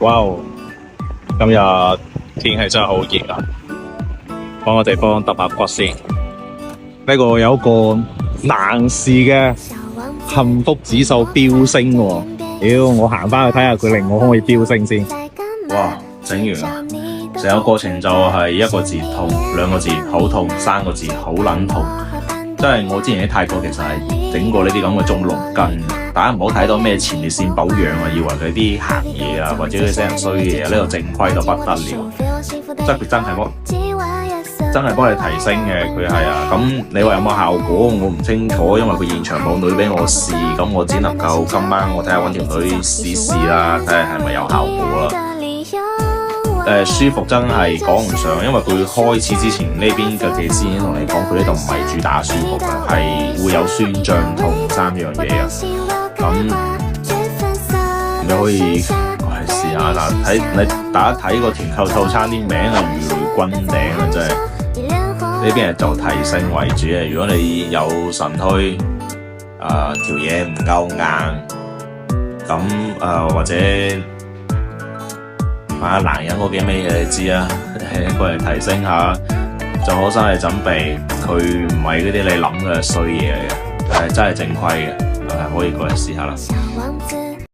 哇！今日天氣真係好熱啊，揾個地方揼下骨先。呢個有一個男士嘅幸福指數飆升喎，屌！我行翻去睇下佢令我可唔可以飆升先。哇！整完啦，成個過程就係一個字痛，兩個字好痛，三個字好撚痛。真係我之前喺泰國其實係整過呢啲咁嘅中龍筋，大家唔好睇到咩前列腺保養啊，以為佢啲鹹嘢啊，或者佢啲人衰嘢啊，呢個正規到不得了，即係佢真係幫你提升嘅，佢係啊。咁你話有冇效果？我唔清楚，因為佢現場冇女俾我試，咁我只能夠今晚我睇下揾條女試試啦，睇下係咪有效果啦。舒服真係講唔上，因為佢開始之前呢邊嘅技師已經同你講，佢呢度唔係主打舒服嘅，係會有酸脹痛三樣嘢啊。咁你可以試下嗱，大家睇個團購套餐啲名啊，如雷轟頂啊，真係呢邊係就提升為主嘅。如果你有腎虛，條嘢唔夠硬，咁或者買下男人嗰幾味嘢你知啊，過嚟提升下，做好心理準備。佢唔係嗰啲你諗嘅衰嘢嚟嘅，係真係正規嘅，可以過嚟試下啦。